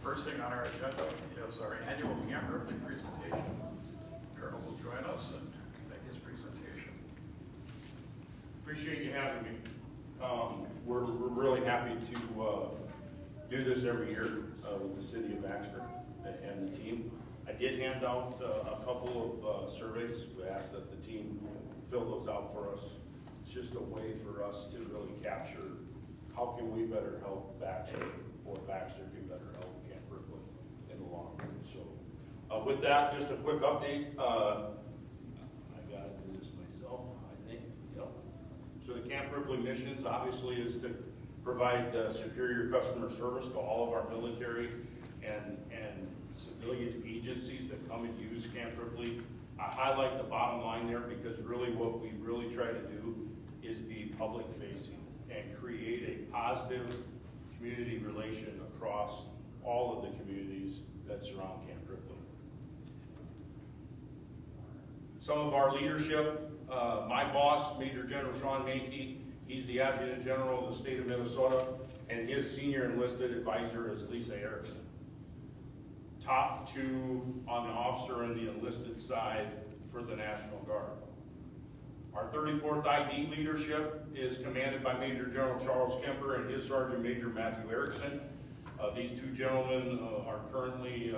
First thing on our agenda is our annual Camp Ripley presentation. Colonel will join us and make his presentation. Appreciate you having me. We're really happy to do this every year with the city of Baxter and the team. I did hand out a couple of surveys. We asked that the team fill those out for us. It's just a way for us to really capture how can we better help Baxter, or Baxter can better help Camp Ripley in the long run. So with that, just a quick update. I got to do this myself, I think. Yep. So the Camp Ripley missions obviously is to provide superior customer service to all of our military and civilian agencies that come and use Camp Ripley. I highlight the bottom line there because really what we really try to do is be public facing and create a positive community relation across all of the communities that surround Camp Ripley. Some of our leadership, my boss, Major General Sean Mankey, he's the Adjutant General of the state of Minnesota, and his senior enlisted advisor is Lisa Erickson. Top two on the officer and the enlisted side for the National Guard. Our 34th ID leadership is commanded by Major General Charles Kemper and his Sergeant Major Matthew Erickson. These two gentlemen are currently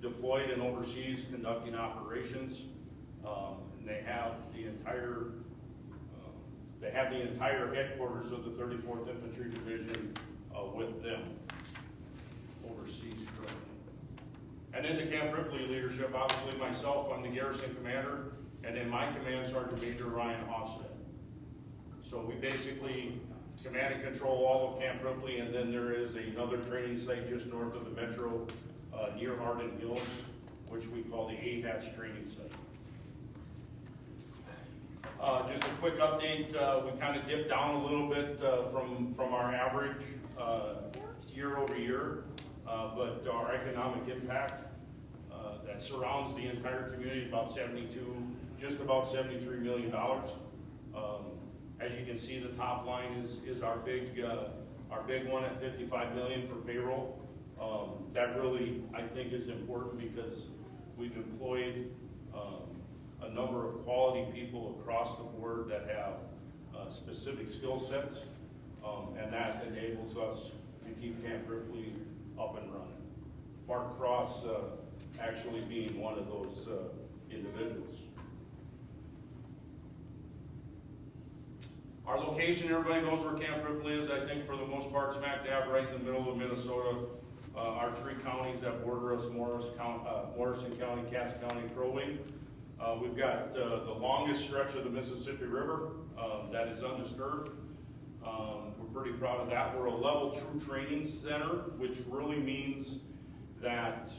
deployed and overseas conducting operations. And they have the entire headquarters of the 34th Infantry Division with them overseas currently. And then the Camp Ripley leadership, obviously myself, I'm the garrison commander, and in my command, Sergeant Major Ryan Hofstad. So we basically command and control all of Camp Ripley, and then there is another training site just north of the metro near Hardin Hills, which we call the AHATS training site. Just a quick update, we kind of dipped down a little bit from our average year over year, but our economic impact that surrounds the entire community, just about $73 million. As you can see, the top line is our big one at $55 million for payroll. That really, I think, is important because we've employed a number of quality people across the board that have specific skill sets, and that enables us to keep Camp Ripley up and running. Mark Cross actually being one of those individuals. Our location, everybody knows where Camp Ripley is, I think for the most part, smack dab right in the middle of Minnesota. Our three counties that border us, Morrison County, Cass County, Crow Wing. We've got the longest stretch of the Mississippi River that is undisturbed. We're pretty proud of that. We're a level 2 training center, which really means that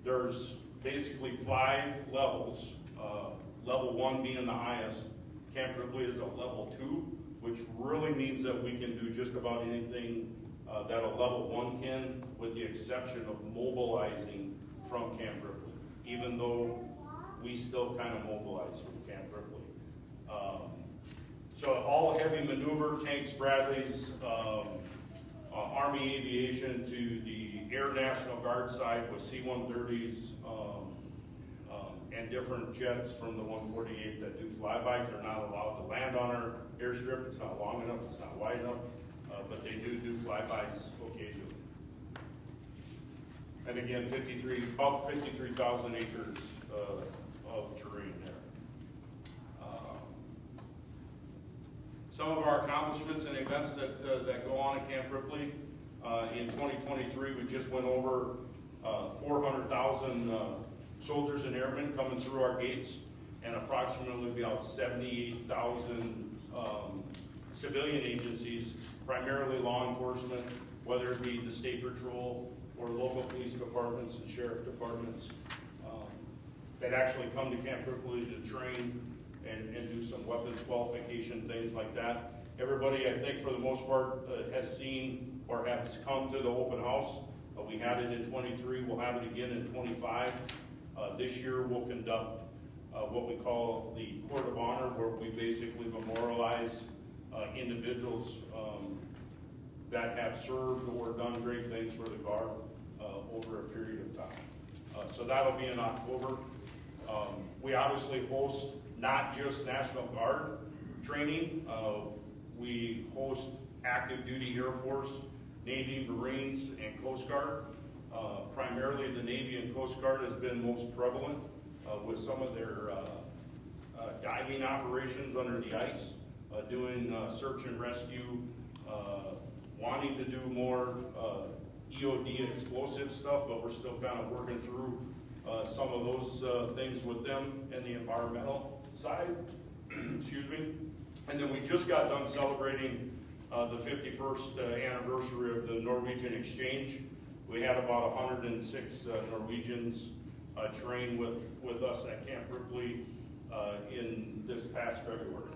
there's basically 5 levels. Level 1 being the highest. Camp Ripley is a level 2, which really means that we can do just about anything that a level 1 can, with the exception of mobilizing from Camp Ripley, even though we still kind of mobilize from Camp Ripley. So all heavy maneuver, tanks, Bradleys, Army aviation to the Air National Guard side with C-130s and different jets from the 148 that do flybys. They're not allowed to land on our airstrip. It's not long enough, it's not wide enough, but they do flybys occasionally. And again, about 53,000 acres of terrain there. Some of our accomplishments and events that go on at Camp Ripley. In 2023, we just went over 400,000 soldiers and airmen coming through our gates, and approximately about 78,000 civilian agencies, primarily law enforcement, whether it be the state patrol or local police departments and sheriff departments, that actually come to Camp Ripley to train and do some weapons qualification, things like that. Everybody, I think, for the most part, has seen or has come to the open house. We had it in 23, we'll have it again in 25. This year we'll conduct what we call the Court of Honor, where we basically memorialize individuals that have served or done great things for the Guard. over a period of time. So that'll be in October. We obviously host not just National Guard training. We host active duty Air Force, Navy, Marines, and Coast Guard. Primarily the Navy and Coast Guard has been most prevalent with some of their diving operations under the ice, doing search and rescue, wanting to do more EOD explosive stuff, but we're still kind of working through some of those things with them and the environmental side. Excuse me. And then we just got done celebrating the 51st anniversary of the Norwegian exchange. We had about 106 Norwegians train with us at Camp Ripley in this past February.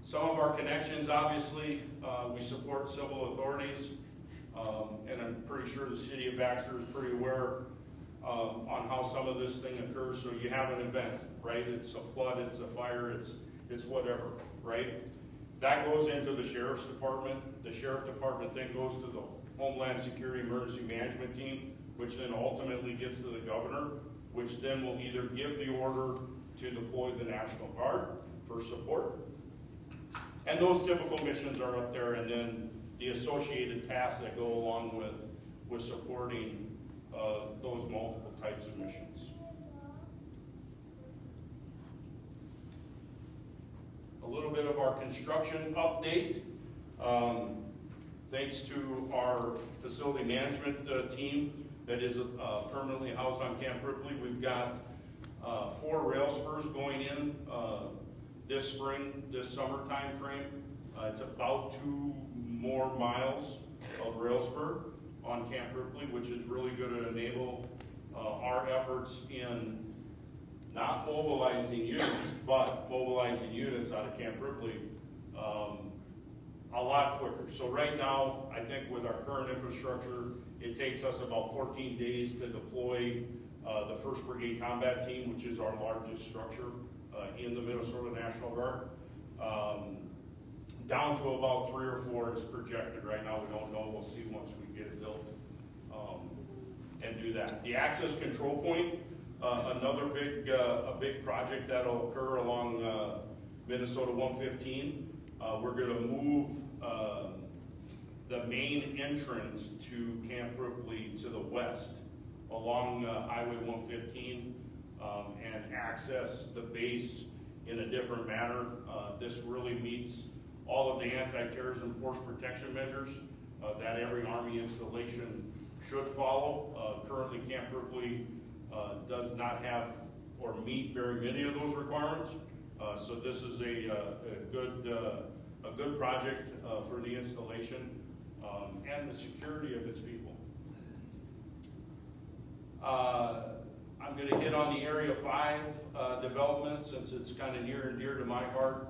Some of our connections, obviously, we support civil authorities, and I'm pretty sure the city of Baxter is pretty aware on how some of this thing occurs. So you have an event, right? It's a flood, it's a fire, it's whatever, right? That goes into the sheriff's department. The sheriff department then goes to the Homeland Security Emergency Management Team, which then ultimately gets to the governor, which then will either give the order to deploy the National Guard for support. And those typical missions are up there, and then the associated tasks that go along with supporting those multiple types of missions. A little bit of our construction update. Thanks to our facility management team that is permanently housed on Camp Ripley, we've got 4 rail spurs going in this spring, this summer time frame. It's about 2 more miles of rail spur on Camp Ripley, which is really going to enable our efforts in not mobilizing units, but mobilizing units out of Camp Ripley a lot quicker. So right now, I think with our current infrastructure, it takes us about 14 days to deploy the 1st Brigade Combat Team, which is our largest structure in the Minnesota National Guard. Down to about 3 or 4 is projected right now. We don't know. We'll see once we get it built and do that. The access control point, another big project that'll occur along Minnesota 115. We're going to move the main entrance to Camp Ripley to the west along Highway 115 and access the base in a different manner. This really meets all of the anti-terrorism force protection measures that every Army installation should follow. Currently, Camp Ripley does not have or meet very many of those requirements. So this is a good project for the installation and the security of its people. I'm going to hit on the Area 5 development since it's kind of near and dear to my heart.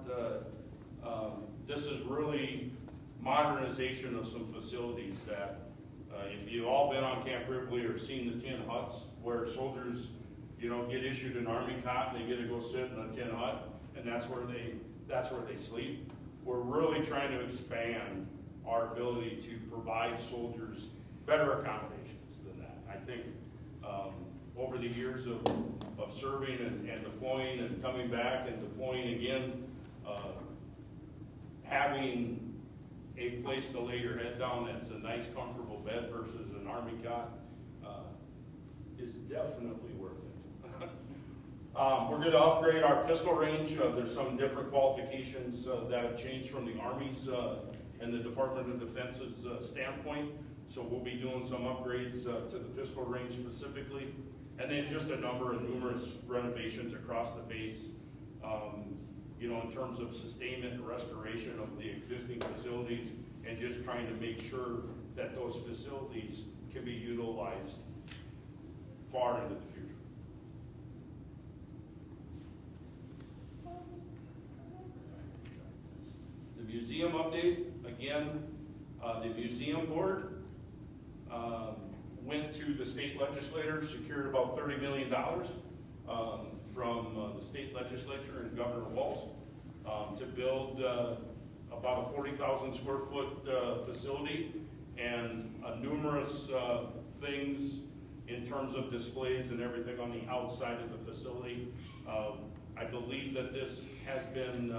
This is really modernization of some facilities that if you've all been on Camp Ripley or seen the tin huts where soldiers, get issued an Army cot and they get to go sit in a tin hut, and that's where they sleep. We're really trying to expand our ability to provide soldiers better accommodations than that. I think over the years of serving and deploying and coming back and deploying again, having a place to lay your head down that's a nice, comfortable bed versus an Army cot is definitely worth it. We're going to upgrade our pistol range. There's some different qualifications that have changed from the Army's and the Department of Defense's standpoint. So we'll be doing some upgrades to the pistol range specifically. And then just a number of numerous renovations across the base, in terms of sustainment and restoration of the existing facilities and just trying to make sure that those facilities can be utilized far into the future. The museum update, again, the museum board went to the state legislature, secured about $30 million from the state legislature and Governor Walz to build about a 40,000 square foot facility and numerous things in terms of displays and everything on the outside of the facility. I believe that this has been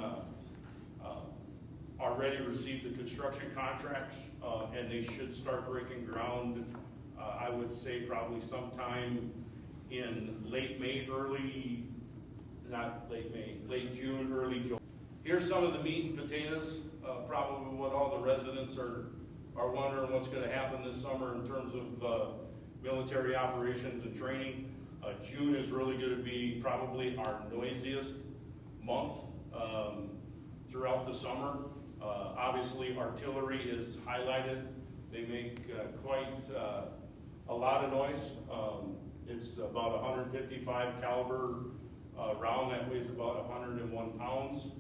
already received the construction contracts, and they should start breaking ground, I would say probably sometime in late June, early July. Here's some of the meat and potatoes, probably what all the residents are wondering what's going to happen this summer in terms of military operations and training. June is really going to be probably our noisiest month throughout the summer. Obviously, artillery is highlighted. They make quite a lot of noise. It's about 155 caliber round that weighs about 101 pounds.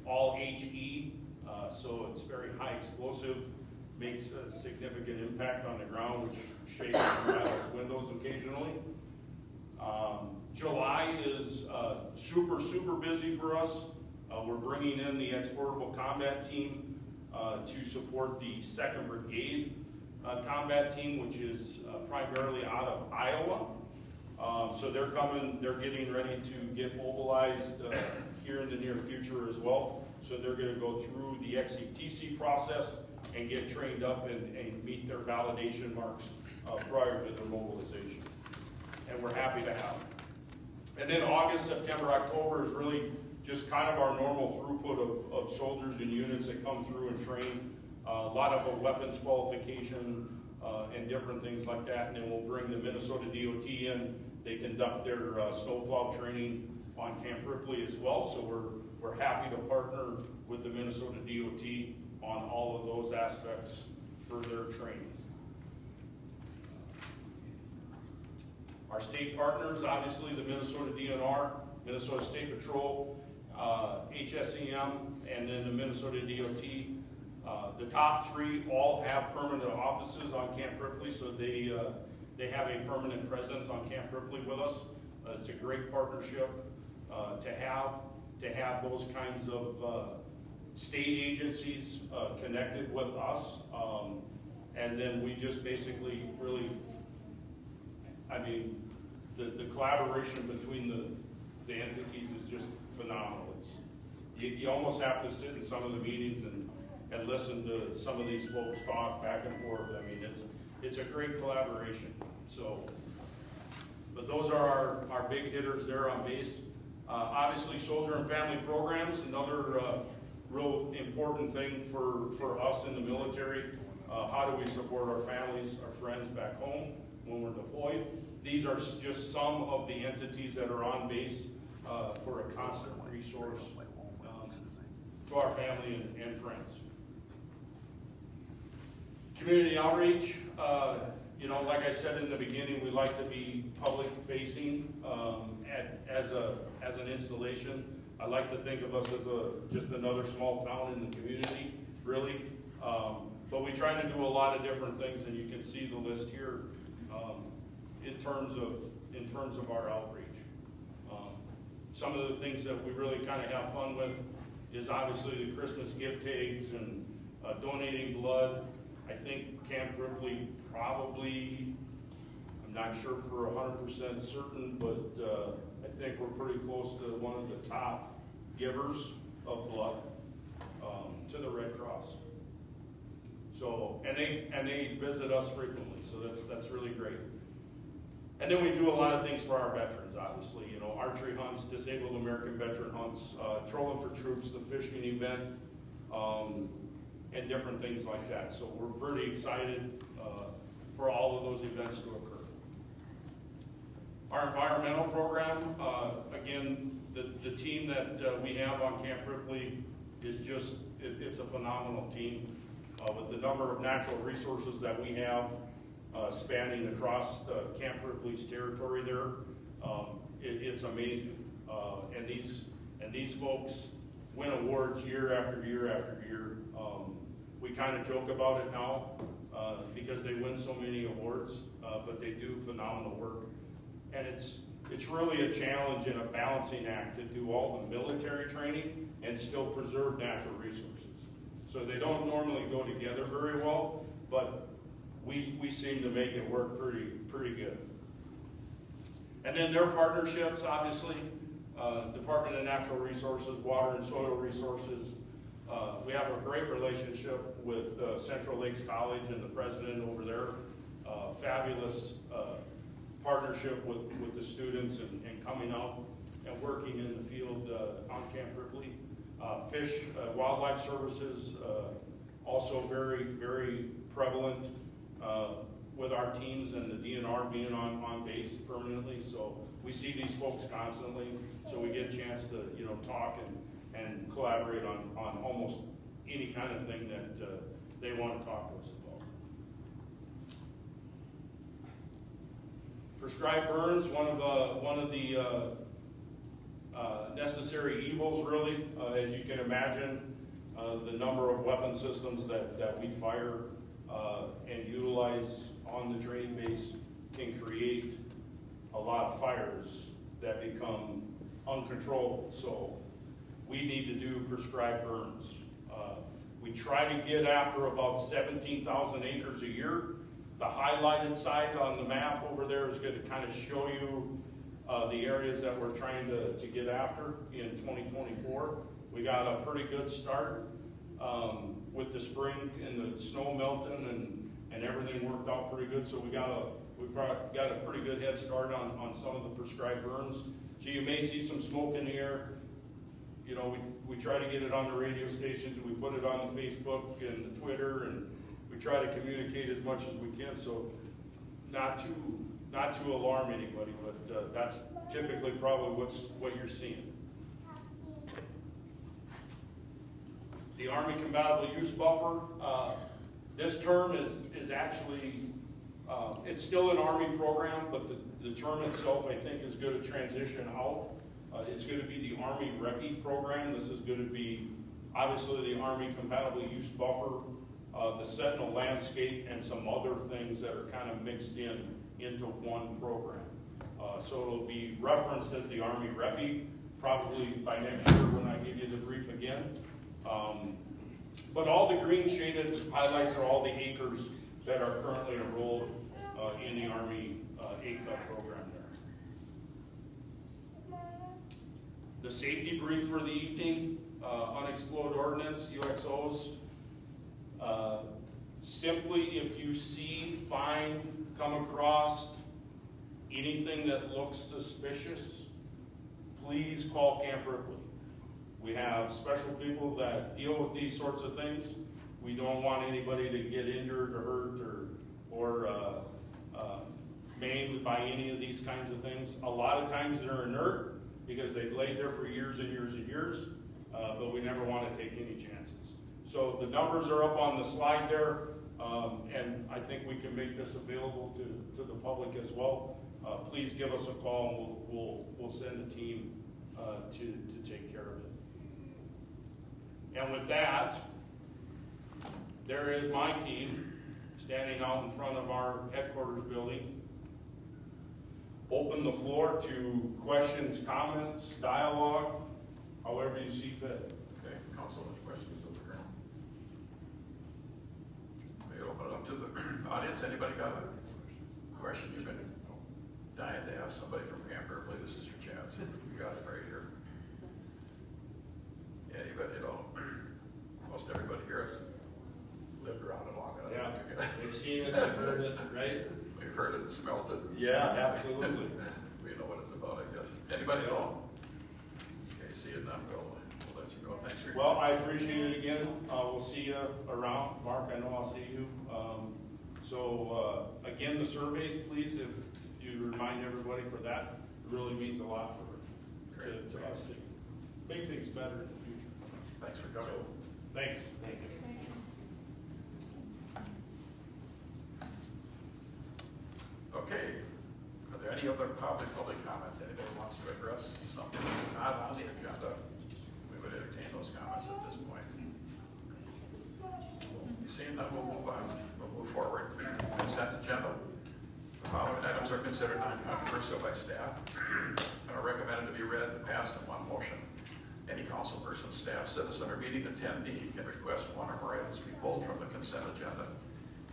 All HE, so it's very high explosive, makes a significant impact on the ground, which shakes and rattles windows occasionally. July is super busy for us. We're bringing in the exportable combat team to support the 2nd Brigade combat team, which is primarily out of Iowa. So they're getting ready to get mobilized here in the near future as well. So they're going to go through the XCTC process and get trained up and meet their validation marks prior to their mobilization. And we're happy to have them. And then August, September, October is really just kind of our normal throughput of soldiers and units that come through and train. A lot of weapons qualification and different things like that. And then we'll bring the Minnesota DOT in. They conduct their snowplow training on Camp Ripley as well. So we're happy to partner with the Minnesota DOT on all of those aspects for their trainings. Our state partners, obviously the Minnesota DNR, Minnesota State Patrol, HSEM, and then the Minnesota DOT. The top 3 all have permanent offices on Camp Ripley, so they have a permanent presence on Camp Ripley with us. It's a great partnership to have those kinds of state agencies connected with us. And then we just basically really, I mean, the collaboration between the entities is just phenomenal. You almost have to sit in some of the meetings and listen to some of these folks talk back and forth. I mean, it's a great collaboration. So, but those are our big hitters there on base. Obviously, soldier and family programs, another real important thing for us in the military. How do we support our families, our friends back home when we're deployed? These are just some of the entities that are on base for a constant resource to our family and friends. Community outreach, like I said in the beginning, we like to be public facing as an installation. I like to think of us as just another small town in the community, really. But we try to do a lot of different things, and you can see the list here in terms of our outreach. Some of the things that we really kind of have fun with is obviously the Christmas gift tags and donating blood. I think Camp Ripley probably, I'm not sure for 100% certain, but I think we're pretty close to one of the top givers of blood to the Red Cross. So, and they visit us frequently, so that's really great. And then we do a lot of things for our veterans, obviously, archery hunts, disabled American veteran hunts, trolling for troops, the fishing event, and different things like that. So we're pretty excited for all of those events to occur. Our environmental program, again, the team that we have on Camp Ripley is just, it's a phenomenal team. With the number of natural resources that we have spanning across Camp Ripley's territory there, it's amazing. And these folks win awards year after year after year. We kind of joke about it now because they win so many awards, but they do phenomenal work. And it's really a challenge and a balancing act to do all the military training and still preserve natural resources. So they don't normally go together very well, but we seem to make it work pretty good. And then their partnerships, obviously, Department of Natural Resources, Water and Soil Resources. We have a great relationship with Central Lakes College and the president over there. Fabulous partnership with the students and coming out and working in the field on Camp Ripley. Fish, Wildlife Services, also very prevalent with our teams and the DNR being on base permanently. So we see these folks constantly, so we get a chance to talk and collaborate on almost any kind of thing that they want to talk to us about. Prescribed burns, one of the necessary evils, really, as you can imagine, the number of weapon systems that we fire and utilize on the training base can create a lot of fires that become uncontrollable. So we need to do prescribed burns. We try to get after about 17,000 acres a year. The highlighted side on the map over there is going to kind of show you the areas that we're trying to get after in 2024. We got a pretty good start with the spring and the snow melting and everything worked out pretty good. So we got a pretty good head start on some of the prescribed burns. So you may see some smoke in the air. We try to get it on the radio stations, and we put it on the Facebook and the Twitter, and we try to communicate as much as we can. So not to alarm anybody, but that's typically probably what you're seeing. The Army Compatible Use Buffer, this term is actually, it's still an Army program, but the term itself, I think, is going to transition out. It's going to be the Army REPI program. This is going to be, obviously, the Army Compatible Use Buffer, the Sentinel Landscape, and some other things that are kind of mixed into one program. So it'll be referenced as the Army REPI, probably by next year when I give you the brief again. But all the green shaded highlights are all the acres that are currently enrolled in the Army ACUP program there. The safety brief for the evening, unexploded ordnance, UXOs. Simply, if you see, find, come across anything that looks suspicious, please call Camp Ripley. We have special people that deal with these sorts of things. We don't want anybody to get injured or hurt or maimed by any of these kinds of things. A lot of times they're inert because they've laid there for years and years and years, but we never want to take any chances. So the numbers are up on the slide there, and I think we can make this available to the public as well. Please give us a call, and we'll send a team to take care of it. And with that, there is my team standing out in front of our headquarters building. Open the floor to questions, comments, dialogue, however you see fit. Okay, council, any questions of the ground? May I open it up to the audience? Anybody got a question you've been dying to ask somebody from Camp Ripley? This is your chance. You got it right here. Anybody, most everybody here has lived around it long enough. Yeah, they've seen it, they've heard it, right? We've heard it and smelt it. Yeah, absolutely. We know what it's about, I guess. Anybody at all? Okay, see it now, we'll let you go. Thanks for your Well, I appreciate it again. We'll see you around. Mark, I know I'll see you. Again, the surveys, please, if you remind everybody for that, it really means a lot to us to make things better in the future. Thanks for coming. So, thanks. Thank you. Okay, are there any other public comments? Anybody wants to address something that's not on the agenda? We would entertain those comments at this point. You seeing that, we'll move on. We'll move forward. Consent agenda. The following items are considered non-controversial by staff and are recommended to be read and passed in one motion. Any councilperson, staff, citizen, or meeting attendee can request one or more items be pulled from the consent agenda.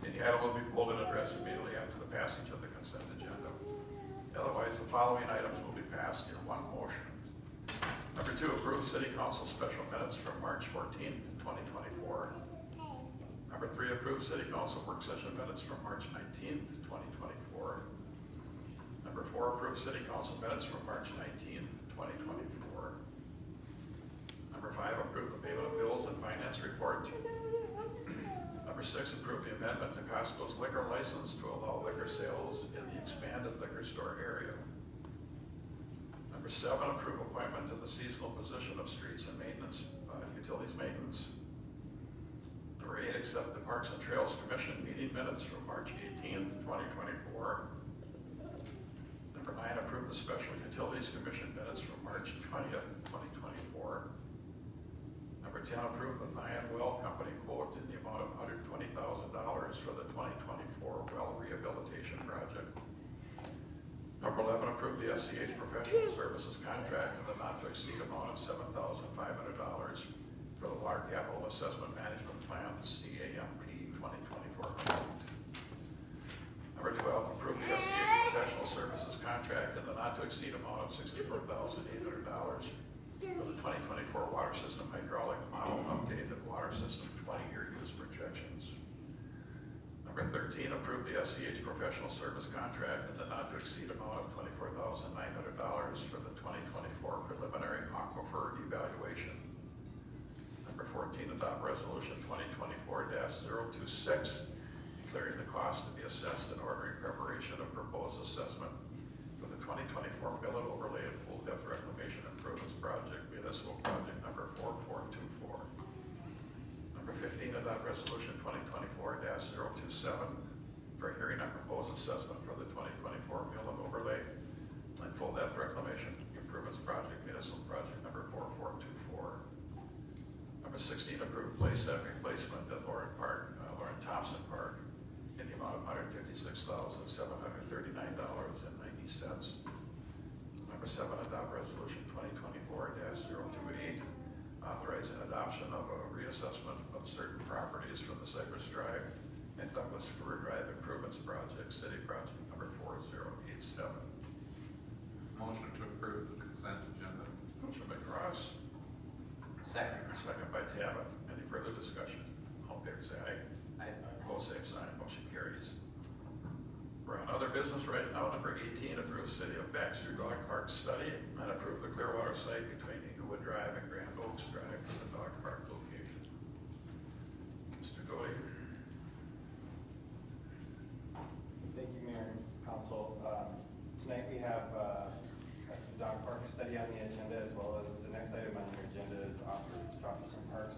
Any item will be pulled and addressed immediately after the passage of the consent agenda. Otherwise, the following items will be passed in one motion. Number 2, approve city council special minutes from March 14th, 2024. Number 3, approve city council work session minutes from March 19th, 2024. Number 4, approve city council minutes from March 19th, 2024. Number 5, approve the payment of bills and finance report. Number 6, approve the amendment to Costco's liquor license to allow liquor sales in the expanded liquor store area. Number 7, approve appointment to the seasonal position of streets and maintenance, utilities maintenance. Number 8, accept the Parks and Trails Commission meeting minutes from March 18th, 2024. Number 9, approve the Special Utilities Commission minutes from March 20th, 2024. Number 10, approve the Thyan Well Company quote in the amount of $120,000 for the 2024 well rehabilitation project. Number 11, approve the SCH professional services contract in the not to exceed amount of $7,500 for the Water Capital Assessment Management Plan, CAMP 2024 project. Number 12, approve the SCH professional services contract in the not to exceed amount of $64,800 for the 2024 water system hydraulic model update and water system 20-year use projections. Number 13, approve the SCH professional service contract in the not to exceed amount of $24,900 for the 2024 preliminary aquifer evaluation. Number 14, adopt resolution 2024-026, declaring the cost to be assessed and ordering preparation of proposed assessment for the 2024 mill and overlay and full depth reclamation improvements project, municipal project number 4424. Number 15, adopt resolution 2024-027 for hearing on proposed assessment for the 2024 mill and overlay and full depth reclamation improvements project, municipal project number 4424. Number 16, approve place at replacement at Lauren Thompson Park in the amount of $156,739.90. Number 7, adopt resolution 2024-028, authorizing adoption of a reassessment of certain properties from the Cypress Drive and Douglas Fir Drive Improvements Project, city project number 4087. Motion to approve the consent agenda. Motion by Cross. Second. Second by Tabbitt. Any further discussion? All in favor say aye. Aye. Opposed, same sign. Motion carries. We're on other business right now. Number 18, approve City of Baxter Dog Park study and approve the Clearwater site between Inglewood Drive and Grand Oaks Drive for the dog park location. Mr. Doty. Thank you, Mayor and Council. Tonight we have a dog park study on the agenda, as well as the next item on your agenda is Jefferson Parks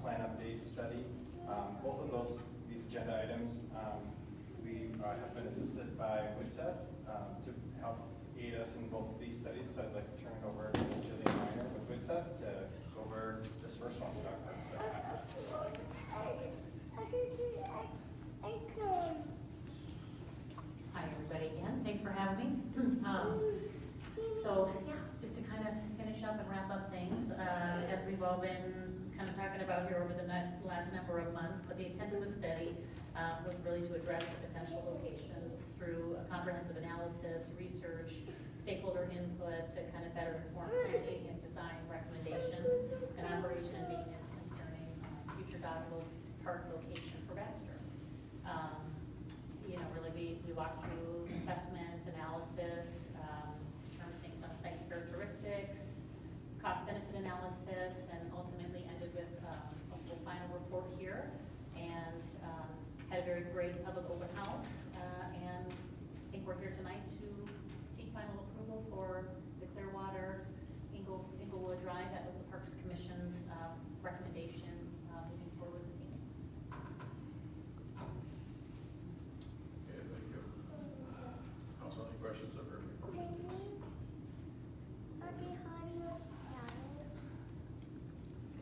plan update study. Both of these agenda items, we have been assisted by WITSET to help aid us in both of these studies. So I'd like to turn it over to Jillian Miner with WITSET to go over this first one, dog park study. Hi, everybody, again. Thanks for having me. Just to kind of finish up and wrap up things, as we've all been kind of talking about here over the last number of months, but the intent of the study was really to address the potential locations through a comprehensive analysis, research, stakeholder input to kind of better inform planning and design recommendations and operation and maintenance concerning future dog park location for Baxter. Really we walked through assessment, analysis, determined things on site characteristics, cost-benefit analysis, and ultimately ended with a full final report here. And had a very great public open house, and I think we're here tonight to seek final approval for the Clearwater Inglewood Drive. That was the Parks Commission's recommendation moving forward this evening. Okay, thank you. Council, any questions of her?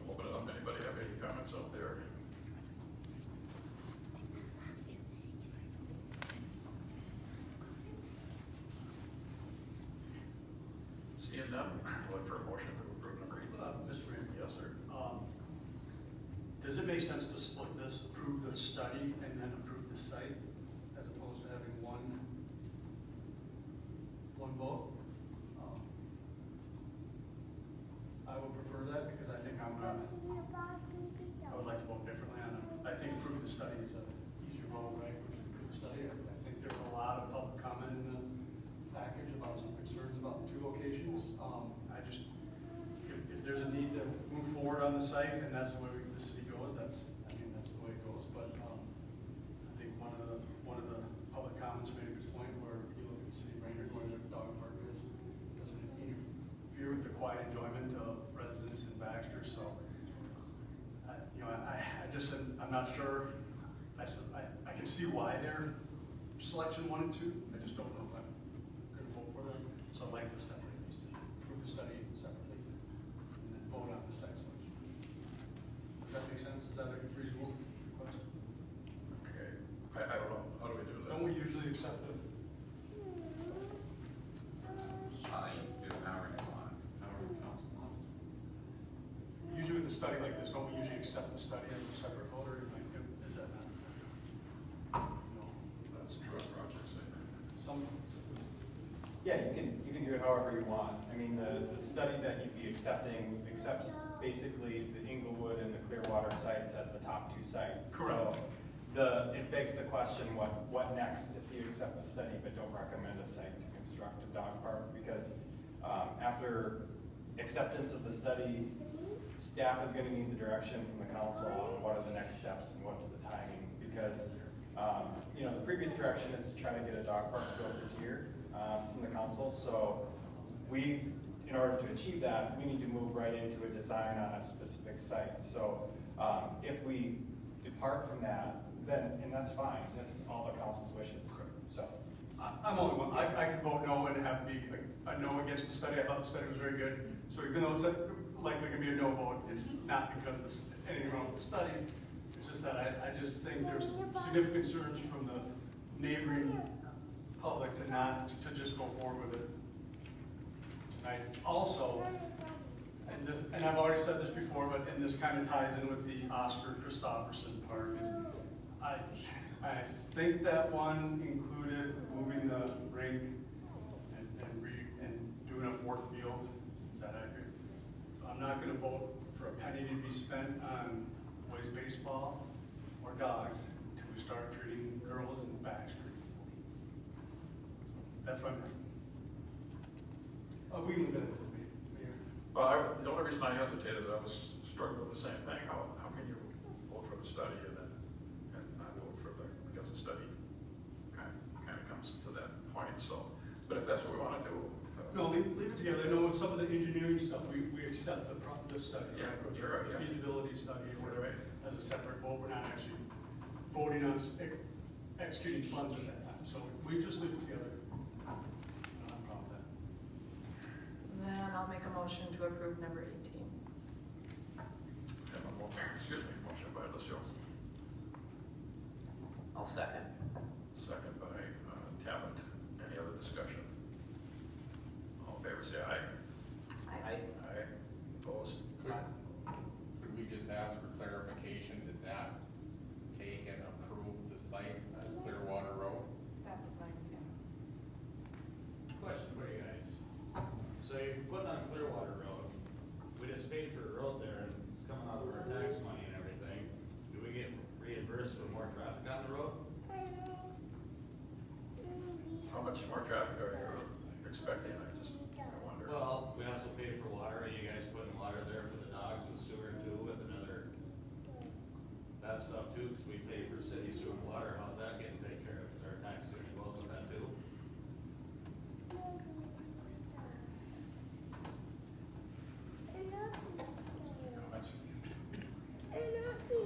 Open it up. Anybody have any comments out there? Seeing none, look for a motion to approve does it make sense to split this, approve the study and then approve the site, as opposed to having one vote? I would prefer that because I think I would like to vote differently on it. I think approve the study is an easier vote, right, which is approve the study. I think there's a lot of public comment in the package about some concerns about the two locations. If there's a need to move forward on the site and that's the way the city goes, that's the way it goes. But I think one of the public comments made a good point where you look at the city of Brainerd, where their dog park is, doesn't interfere with the quiet enjoyment of residents in Baxter. So, I'm not sure. I can see why they're selection 1 and 2. I just don't know if I'm going to vote for them. So I'd like to separate these two, approve the study separately, and then vote on the site selection. Does that make sense? Is that a reasonable request? Okay, I don't know, how do we do that? Don't we usually accept the, Do however you want, however the council wants. usually with a study like this, don't we usually accept the study as a separate vote, or is that not? No. That's true on projects, I think. Some, Yeah, you can do it however you want. I mean, the study that you'd be accepting accepts basically the Inglewood and the Clearwater sites as the top 2 sites. Correct. So it begs the question, what next if you accept the study but don't recommend a site to construct a dog park? Because after acceptance of the study, staff is going to need the direction from the council on what are the next steps and what's the timing. Because the previous direction is to try to get a dog park built this year from the council. So in order to achieve that, we need to move right into a design on a specific site. So if we depart from that, then, and that's fine, that's all the council's wishes. So I'm only one. I can vote no and have be a no against the study. I thought the study was very good. So even though it's likely going to be a no vote, it's not because of anything wrong with the study. It's just that I just think there's significant concerns from the neighboring public to just go forward with it tonight. Also, and I've already said this before, and this kind of ties in with the Oscar Christopherson Park, is I think that one included moving the rink and doing a 4th field. Is that accurate? So I'm not going to vote for a penny to be spent on boys baseball or dogs until we start treating girls in Baxter. That's what I'm doing. We can leave it as it be. Well, the only reason I hesitated, I was struggling with the same thing. How can you vote for the study and not vote for because the study kind of comes to that point. So, but if that's what we want to do. No, leave it together. I know with some of the engineering stuff, we accept the study. Yeah, right? you're right, yeah. The feasibility study or whatever, as a separate vote. We're not actually voting on executing funds at that time. So we just leave it together. I don't have a problem with that. Then I'll make a motion to approve number 18. Motion by Lucio, I'll second. second by Talbot. Any other discussion? All in favor, say aye. Aye. Aye. Opposed? Could we just ask for clarification, did that take and approve the site as Clearwater Road? That was my intent. Question for you guys. So you put on Clearwater Road, we just paid for the road there and it's coming out of our tax money and everything. Do we get reimbursed for more traffic on the road? How much more traffic are you expecting? I wonder. Well, we also paid for water, and you guys putting water there for the dogs with sewer too, with another, that stuff too, because we pay for city sewer and water. How's that getting taken care of? Is our tax going to go up with that too?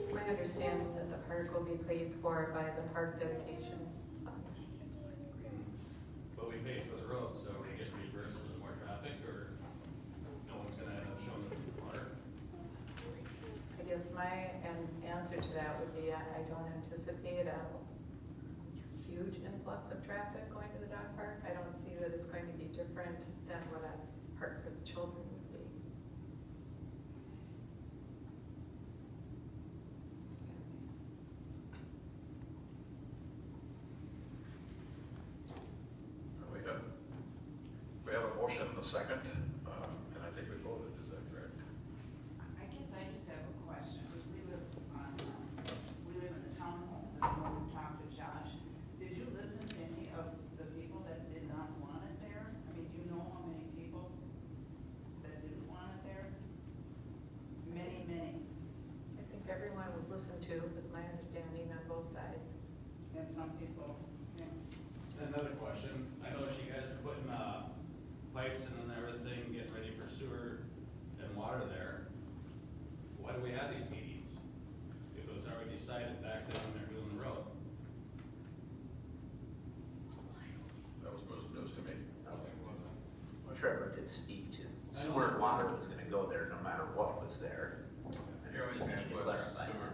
It's my understanding that the park will be paid for by the park dedication funds. But we paid for the road, so we get reimbursed for the more traffic, or no one's going to end up showing up with water? I guess my answer to that would be I don't anticipate a huge influx of traffic going to the dog park. I don't see that it's going to be different than what a park for the children would be. second, and I think we voted, is that correct? I guess I just have a question. We live in the townhome, and when we talked to Josh, did you listen to any of the people that did not want it there? I mean, do you know how many people that didn't want it there? Many, many, I think everyone was listened to, was my understanding on both sides. and some people, yeah. Another question, I noticed you guys are putting, pipes in and everything, getting ready for sewer and water there. Why do we have these meetings? If it was already decided back then when they're doing the road? That was news to me. Trevor did speak to sewer and water was gonna go there no matter what was there. You're always gonna Need to put clarify. sewer.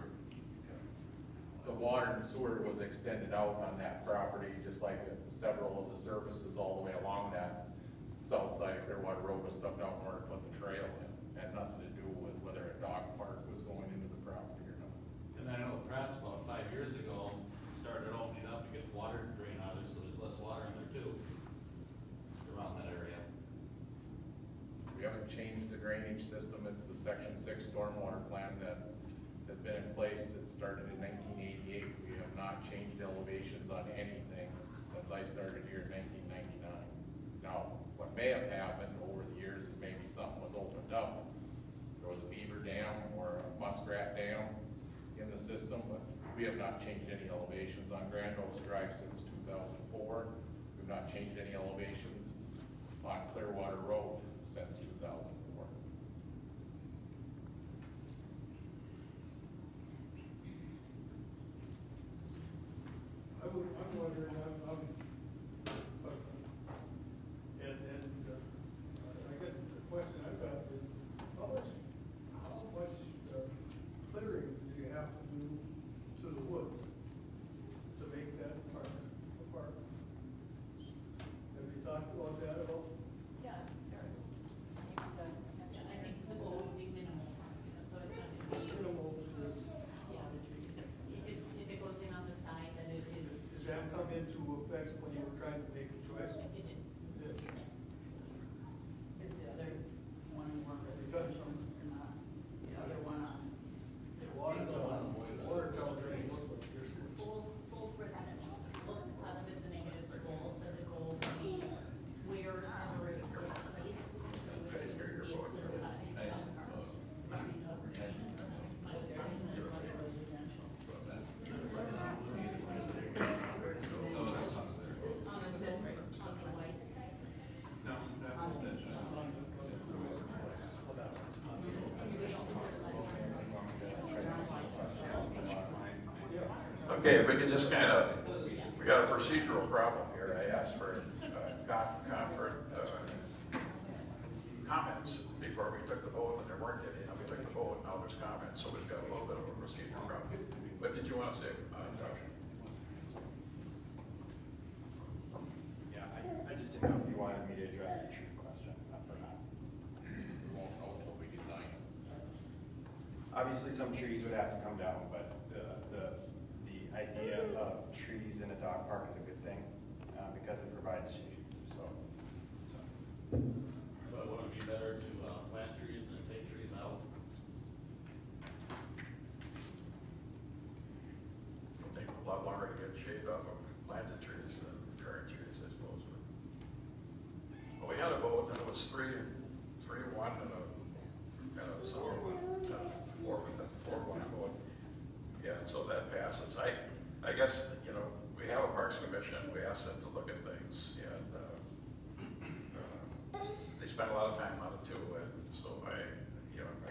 The water and sewer was extended out on that property, just like several of the services all the way along that south side of Clearwater Road was stubbed out where to put the trail in. Had nothing to do with whether a dog park was going into the property or not. And I know Pratt's about 5 years ago, started opening up to get water drain out of there, so there's less water in there too, around that area. We haven't changed the drainage system. It's the Section 6 stormwater plan that has been in place. It started in 1988. We have not changed elevations on anything since I started here in 1999. Now, what may have happened over the years is maybe something was opened up. There was a beaver dam or a muskrat dam in the system, but we have not changed any elevations on Grand Oaks Drive since 2004. We've not changed any elevations on Clearwater Road since 2004. I'm wondering, I guess the question I've got is, how much clearing do you have to do to the woods to make that park a park? Have you talked about that at all? Yeah. I think the goal would be minimal, so it's not gonna be, Minimal to this, if it goes in on the side, then it is. does that come into effect when you were trying to make a choice? It did. It did. Is the other one more Because residential or not? The other one on, Water tower drain looked like yours was. Both residential, both positives and negatives, both, and the goal would be where the road is placed. So it would be a clear cut. On the white side? No, that was Okay, if we can just kind of, we got a procedural problem here. I asked for comments before we took the vote, and there weren't any. Now we took the vote, now there's comments, so we've got a little bit of a procedural problem. What did you want to say, Josh? Yeah, I just didn't know if you wanted me to address the tree question or not. We won't know until we design it. Obviously, some trees would have to come down, but the idea of trees in a dog park is a good thing, because it provides shade, so. But wouldn't it be better to plant trees than take trees out? It'll take a lot longer to get shade off of planted trees than current trees, I suppose. Well, we had a vote, and it was 3-1, and a 4-1 vote. Yeah, so that passes. I guess, we have a Parks Commission, we ask them to look at things, and they spend a lot of time on it too, and so I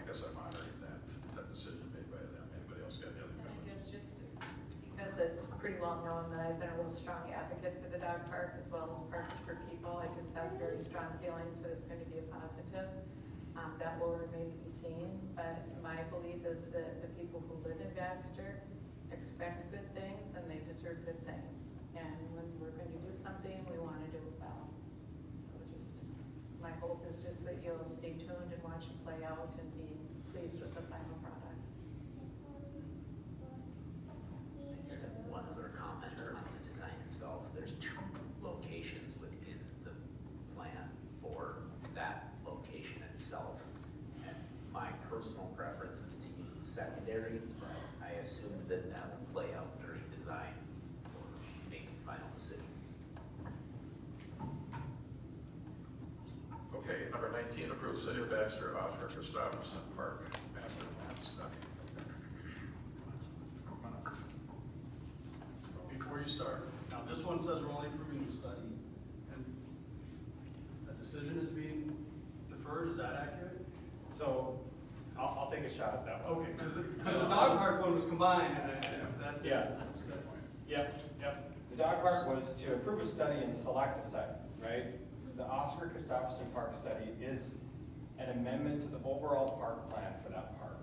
guess I'm honoring that decision made by them. Anybody else got any other And I comments? guess just because it's pretty well known that I've been a real strong advocate for the dog park as well as parks for people, I just have very strong feelings that it's going to be a positive. That will remain to be seen, but my belief is that the people who live in Baxter expect good things and they deserve good things. And when we're going to do something, we want to do it well. So just, my hope is just that you'll stay tuned and watch it play out and be pleased with the final product. I just have one other comment on the design itself. There's 2 locations within the plan for that personal preference is to use the secondary, but I assume that that will play out during design for making final decision. Okay, number 19, approve City of Baxter, Oscar Christopherson Park Master Plan Study. Before you start, now this one says we're only approving the study, and a decision is being deferred, is that accurate? So, I'll take a shot at that one. Okay, because the dog park one was combined, and that. Yeah. That's a good point. Yep. The dog park was to approve a study and select a site, right? The Oscar Christopherson Park study is an amendment to the overall park plan for that park.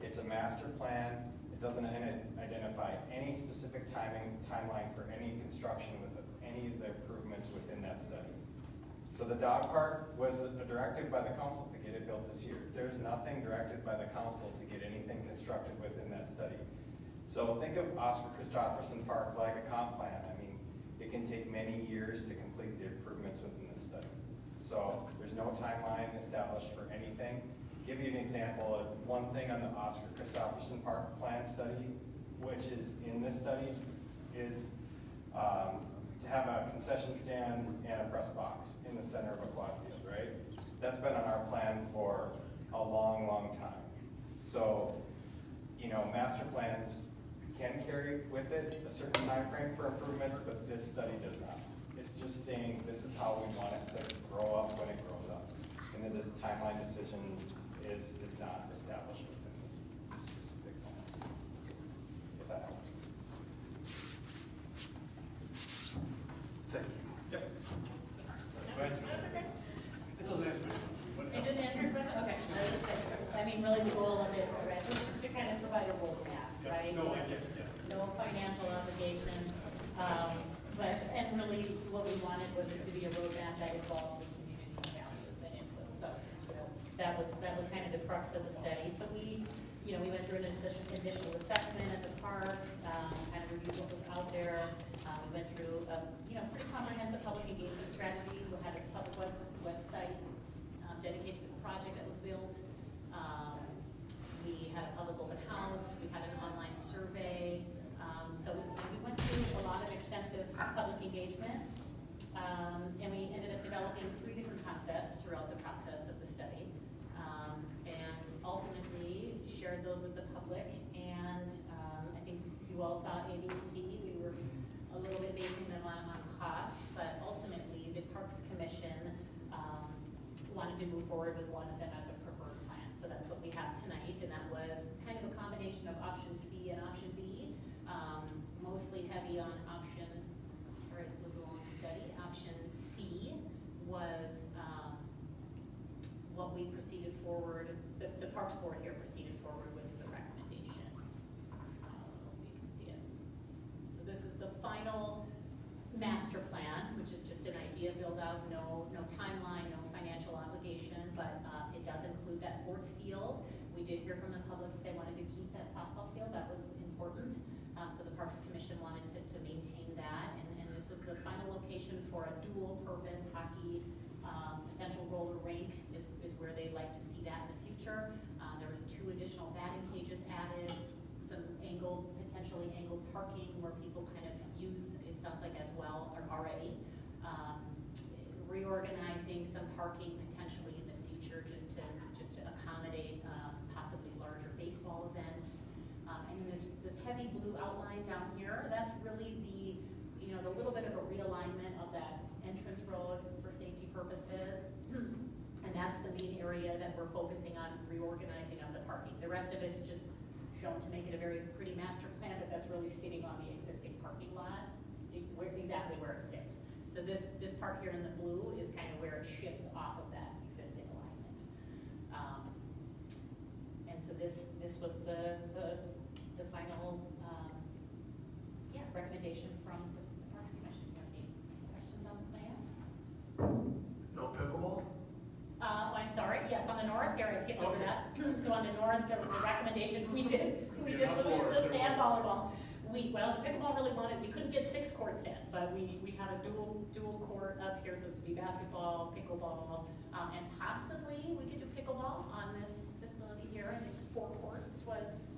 It's a master plan. It doesn't identify any specific timeline for any construction with any of the improvements within that study. So the dog park was directed by the council to get it built this year. There's nothing directed by the council to get anything constructed within that study. So think of Oscar Christopherson Park like a comp plan. I mean, it can take many years to complete the improvements within the study. So there's no timeline established for anything. Give you an example of one thing on the Oscar Christopherson Park plan study, which is in this study, is to have a concession stand and a press box in the center of a quad field, right? That's been on our plan for a long, long time. So, you know, master plans can carry with it a certain time frame for improvements, but this study does not. It's just saying this is how we want it to grow up when it grows up. And then the timeline decision is not established within this specific plan. If that helps. Thank you. Yep. Go ahead, Joe. It doesn't answer my question. but- It didn't answer your question? Okay. I mean, really the goal of it, right, is to kind of provide a roadmap, Yeah, right? no, I get it, yeah. No financial obligation, but, and really what we wanted was it to be a roadmap that involved the community values and input. So that was kind of the crux of the study. So we went through an initial assessment at the park, kind of reviewed what was out there. We went through a, pretty comprehensive public engagement strategy. We had a public website dedicated to the project that was built. We had a public open house. We had an online survey. So we went through a lot of extensive public engagement, and we ended up developing 3 different concepts throughout the process of the study, and ultimately shared those with the public. And I think you all saw A, B, and C. We were a little bit basing them on costs, but ultimately the Parks Commission wanted to move forward with one of them as a preferred plan. So that's what we have tonight, and that was kind of a combination of option C and option B. Mostly heavy on option, or this was a long study. Option C was what we proceeded forward, the Parks Board here proceeded forward with the recommendation. So you can see it. So this is the final master plan, which is just an idea build out, no timeline, no financial obligation, but it does include that 4th field. We did hear from the public that they wanted to keep that softball field. That was important. So the Parks Commission wanted to maintain that, and this was the final location for a dual-purpose hockey potential roller rink is where they'd like to see that in the future. There was 2 additional batting cages added, some potentially angled parking where people kind of use, it sounds like as well, or already. Reorganizing some parking potentially in the future just to accommodate possibly larger baseball events. And this heavy blue outline down here, that's really the little bit of a realignment of that entrance road for safety purposes. And that's the main area that we're focusing on reorganizing of the parking. The rest of it's just shown to make it a very pretty master plan, but that's really sitting on the existing parking lot, exactly where it sits. So this part here in the blue is kind of where it shifts off of that existing alignment. And so this was the final recommendation from the Parks Commission. Do you have any questions on the plan? No pickleball? I'm sorry, yes, on the north, here, I skipped over that. So on the north, the recommendation we did was the sand volleyball. The pickleball really we couldn't get 6 courts in, but we have a dual court up here, so this would be basketball, pickleball, and possibly we could do pickleball on this facility here year, I think four courts was.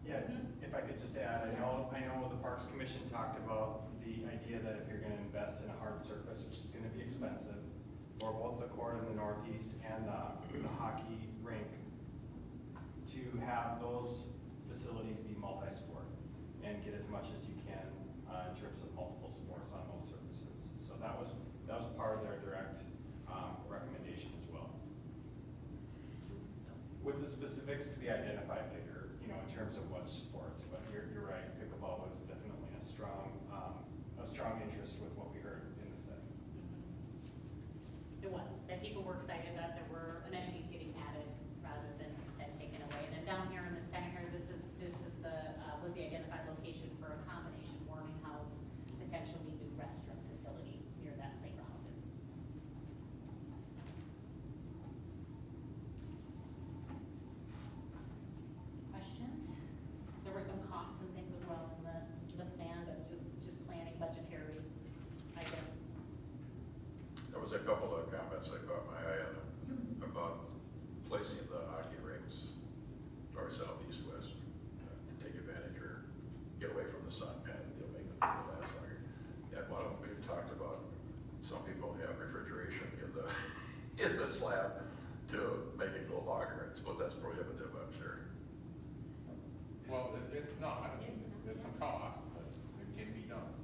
Yeah, if I could just add, I know the Parks Commission talked about the idea that if you're gonna invest in a hard surface, which is gonna be expensive, for both the court in the northeast and the hockey rink, to have those facilities be multi-sport and get as much as you can in terms of multiple sports on those surfaces. So that was part of their direct recommendation as well. With the specifics to be identified later, in terms of what sports, but you're right, pickleball was definitely a strong interest with what we heard in the study. It was, that people were excited that there were amenities getting added rather than taken away. And then down here in the center, this is was the identified location for a combination warming house, potentially new restroom facility near that playground. Questions? There were some costs and things as well in the plan, but just planning budgetary items. There was a couple of comments that caught my eye on about placing the hockey rinks north, south, east, west to take advantage or get away from the sun kind of deal, make it last longer. And one of them we've talked about, some people have refrigeration in the slab to make it go longer. I suppose that's prohibitive, I'm sure. Well, it's not, it's a cost, but it can be done.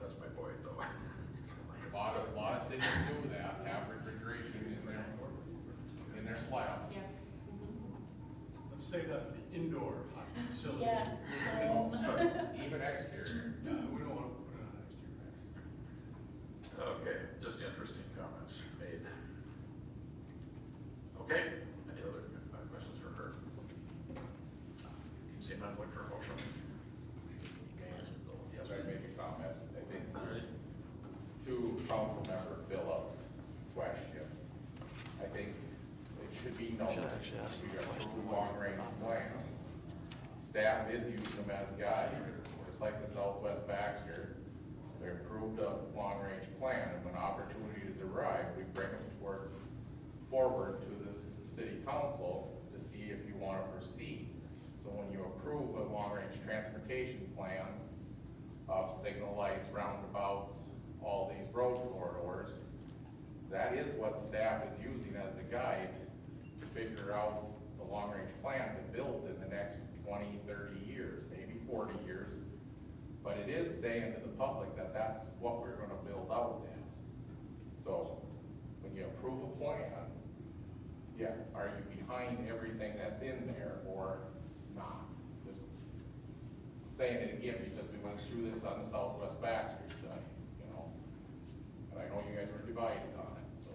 That's my point, though. A lot of cities do that, have refrigeration in their slabs. Yeah. Let's say that for the indoor hockey facility. Yeah. Oh, sorry, even exterior. We don't want to put it on next year. Okay, just interesting comments made. Okay, any other questions for her? Seeing none, look for a motion. Yes, I'd make a comment. I think to Councilmember Phillips' question, I think it should be noted, we approve long-range plans. Staff is using them as guides, just like the Southwest Baxter. They approved a long-range plan, and when opportunities arrive, we bring them forward to the city council to see if you want to proceed. So when you approve a long-range transportation plan of signal lights, roundabouts, all these road corridors, that is what staff is using as the guide to figure out the long-range plan to build in the next 20, 30 years, maybe 40 years. But it is saying to the public that that's what we're gonna build out as. So when you approve a plan, yeah, are you behind everything that's in there or not? Just saying it again because we went through this on the Southwest Baxter study, and I know you guys were divided on it, so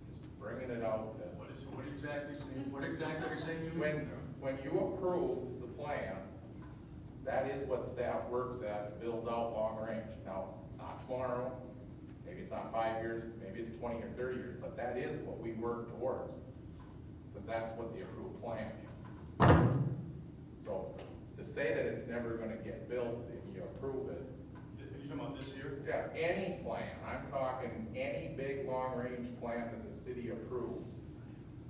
just bringing it out that What are you exactly saying? What exactly are you saying? when you approve the plan, that is what staff works at to build out long range. Now, it's not tomorrow, maybe it's not 5 years, maybe it's 20 or 30 years, but that is what we work towards. Because that's what the approved plan is. So to say that it's never gonna get built and you approve it, Are you talking about this year? yeah, any plan, I'm talking any big long-range plan that the city approves,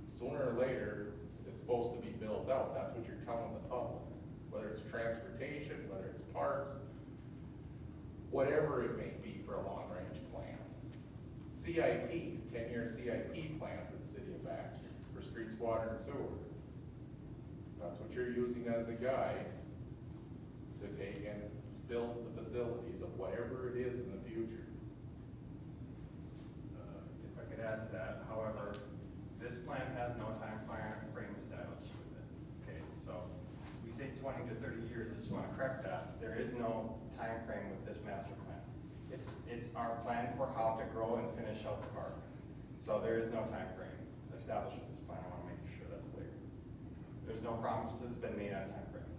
sooner or later, it's supposed to be built out. That's what you're telling the public. Whether it's transportation, whether it's parks, whatever it may be for a long-range plan. CIP, 10-year CIP plan for the city of Baxter, for streets, water, and sewer. That's what you're using as the guide to take and build the facilities of whatever it is in the future. If I could add to that, however, this plan has no time frame established with it. Okay, so we say 20 to 30 years, I just want to correct that. There is no time frame with this master plan. It's our plan for how to grow and finish out the park. So there is no time frame established with this plan. I want to make sure that's clear. There's no promises been made on time frame.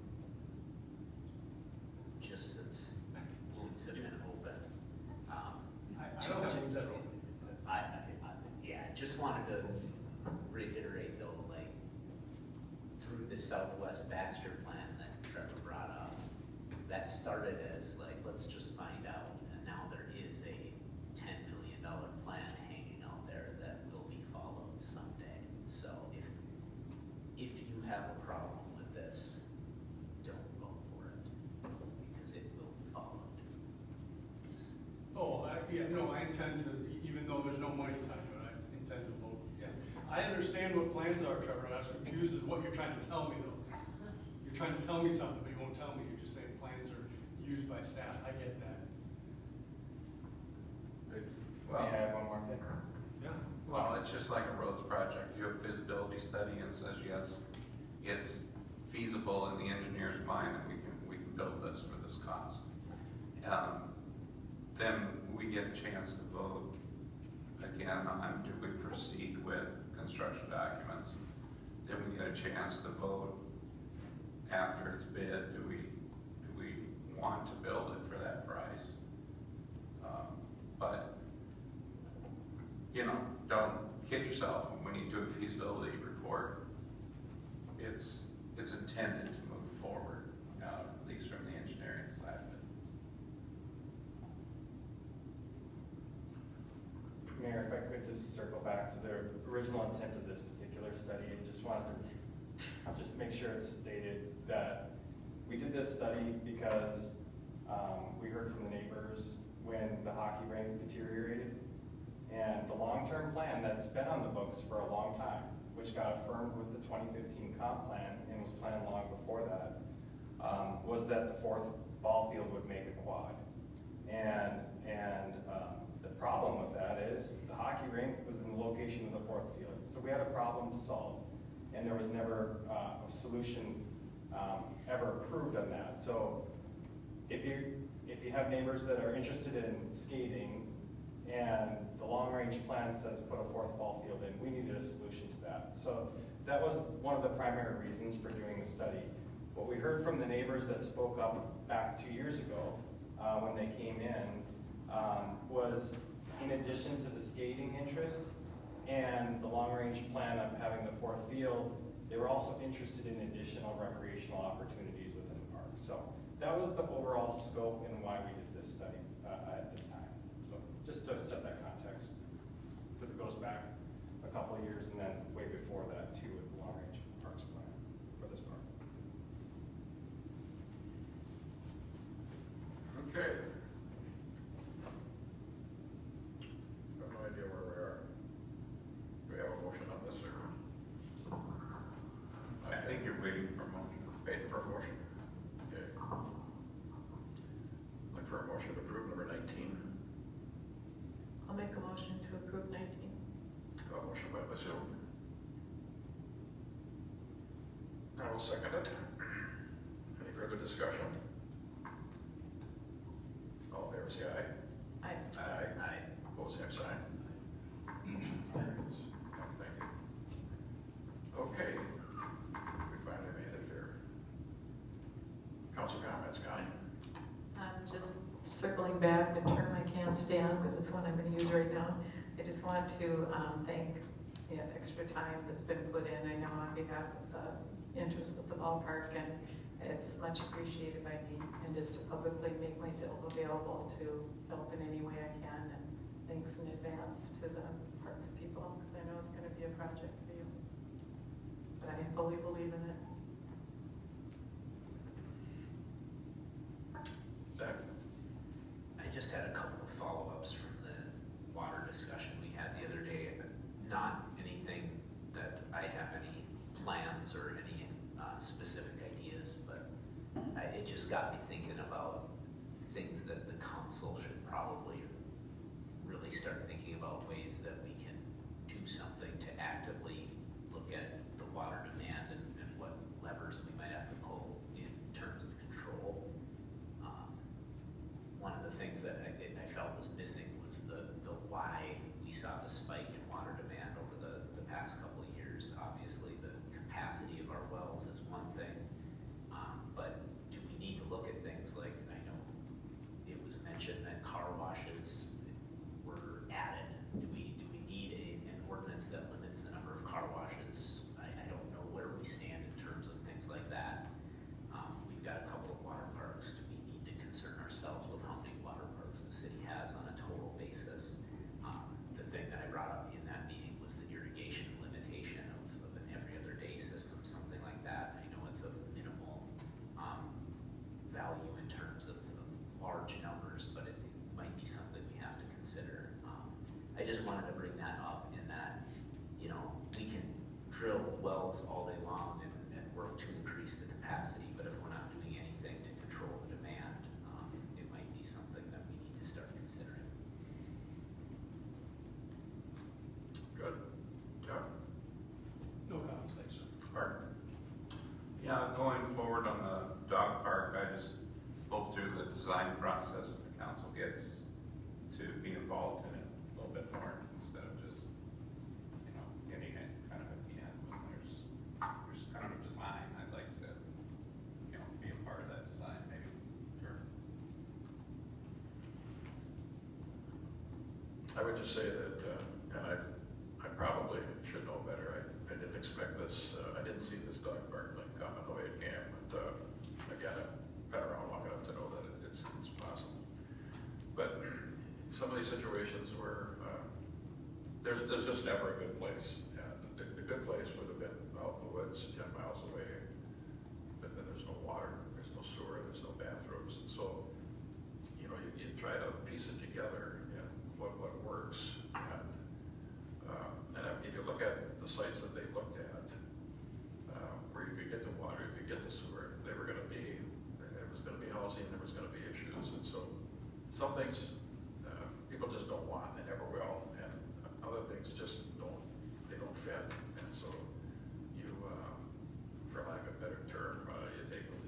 Just since votes have been open. I don't think that's open. Yeah, I just wanted to reiterate though, like, through the Southwest Baxter plan that Trevor brought up, that started as like, let's just find out, and now there is a $10 million plan hanging out there that will be followed someday. So if have a problem with this, don't vote for it, because it will fall into. I intend to, even though there's no money tied to it, I intend to vote, yeah. I understand what plans are, Trevor, I was confused as what you're trying to tell me though. You're trying to tell me something, but you won't tell me, you're just saying plans are used by staff, I get that. Well, May I have one more thing? Yeah. well, it's just like a roads project. You have a feasibility study and it says, yes, it's feasible in the engineer's mind and we can build this for this cost. Then we get a chance to vote again on do we proceed with construction documents. Then we get a chance to vote after it's bid, do we want to build it for that price? But don't kid yourself. When you do a feasibility report, it's intended to move forward, at least from the engineering side of it. Mayor, if I could just circle back to the original intent of this particular study, I just wanted to, I'll just make sure it's stated that we did this study because we heard from the neighbors when the hockey rink deteriorated. And the long-term plan that's been on the books for a long time, which got affirmed with the 2015 comp plan and was planned long before that, was that the fourth ball field would make a quad. And the problem with that is the hockey rink was in the location of the fourth field. So we had a problem to solve, and there was never a solution ever approved on that. So if you have neighbors that are interested in skating, and the long-range plan says put a fourth ball field in, we needed a solution to that. So that was one of the primary reasons for doing the study. What we heard from the neighbors that spoke up back 2 years ago when they came in was, in addition to the skating interest and the long-range plan of having the fourth field, they were also interested in additional recreational opportunities within the park. So that was the overall scope and why we did this study at this time. So just to set that context, because it goes back a couple of years and then way before that too with the long-range parks plan for this park. Okay. I have no idea where we are. Do we have a motion on this, or? I think you're waiting for a motion. Waiting for a motion? Okay. Look for a motion to approve number 19. I'll make a motion to approve 19. A motion by Ms. Hill. I will second it. Any further discussion? All in favor, say aye. Aye. Aye. Aye. Opposed, same sign. Carries. Thank you. Okay, we finally made it there. Council comments, Connie? I'm just circling back, a term I can't stand, but it's one I'm going to use right now. I just want to thank the extra time that's been put in, I know on behalf of the interest with the ballpark, and it's much appreciated by me, and just to publicly make myself available to help in any way I can, and thanks in advance to the parks people, because I know it's going to be a project for you. But I fully believe in it. Zach? I just had a couple of follow-ups from the water discussion we had the other day. Not anything that I have any plans or any specific ideas, but it just got me thinking about things that the council should probably really start thinking about, ways that we can do something to actively look at the water demand and what levers we might have to pull in terms of control. One of the things that I felt was missing was the why we saw the spike in water demand over the past couple of years. Obviously, the capacity of our wells is one thing, but do we need to look at things like, I know it was mentioned that car washes were added. Do we need an ordinance that limits the number of car washes? I don't know where we stand in terms of things like that. We've got a couple of water parks. Do we need to concern ourselves with how many water parks Yeah, going forward on the dog park, I just hope through the design process, the council gets to be involved in it a little bit more instead of just, you know, getting it kind of at the end when there's kind of a design. I'd like to, you know, be a part of that design maybe. Sure. I would just say that, and I probably should know better, I didn't expect this, I didn't see this dog park thing coming the way it came, but, again, I've been around long enough to know that it's possible. But some of these situations where, there's just never a good place, and the good place would have been out in the woods, 10 miles away, but then there's no water, there's no sewer, there's no bathrooms, and so, you know, you try to piece it together, and what works, and if you look at the sites that they looked at, where you could get the water, you could get the sewer, there was gonna be housing, there was gonna be issues, and so some things, people just don't want, they never will, and other things just they don't fit, and so you, for lack of a better term, you take the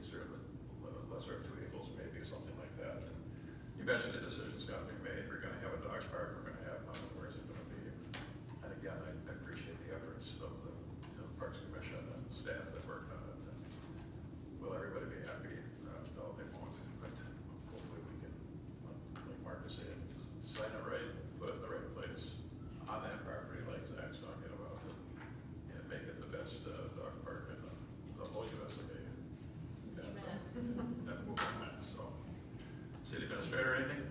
lesser of two evils, maybe, something like that, and eventually the decision's gotta be made, we're gonna have a dog park, we're gonna have, where's it gonna be? And again, I appreciate the efforts of the, Parks Commission and staff that worked on it. And will everybody be happy? No, they won't, but hopefully we can, like Marcus said, sign it right, put it in the right place on that property like Zach's talking about, and make it the best dog park in the whole US of A. And move on that, so. City Administrator, anything?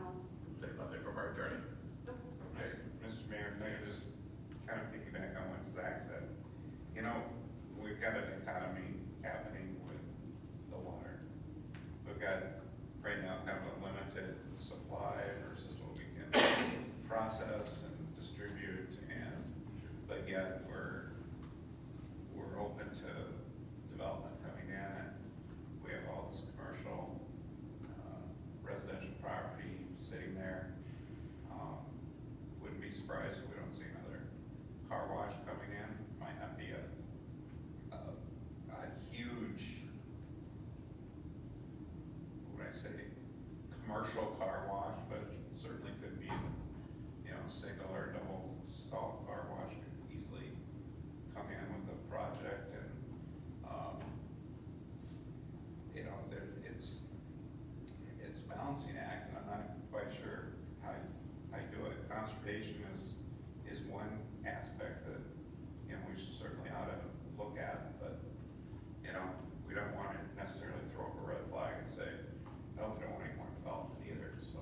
No. Think nothing from our attorney? Okay, Mr. Mayor, if I could just kind of piggyback on what Zach said. You know, we've got a dichotomy happening with the water. We've got right now kind of a limited supply versus what we can process and distribute, but yet we're open to development coming in, and we have all this commercial residential property sitting there. Wouldn't be surprised if we don't see another car wash coming in. Might not be a huge, what would I say, commercial car wash, but it certainly could be, you know, single or double stall car wash could easily come in with a project, and you know, it's balancing act, and I'm not quite sure how you do it. Conservation is one aspect that, you know, we certainly ought to look at, but, you know, we don't want to necessarily throw up a red flag and say, no, we don't want any more development either, so,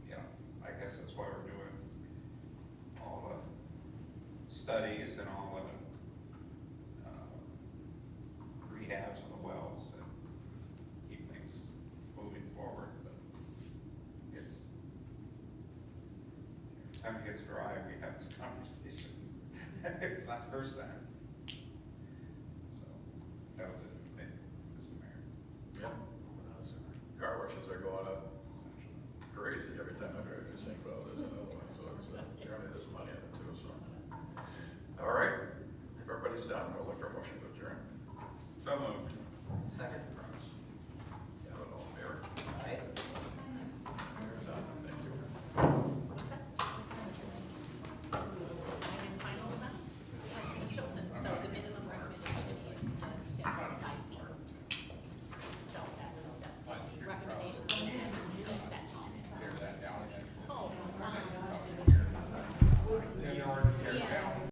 you know, I guess that's why we're doing all the studies and all the rehabs of the wells and keep things moving forward, but it's, every time it gets dry, we have this conversation. It's not the first time. So, that was it.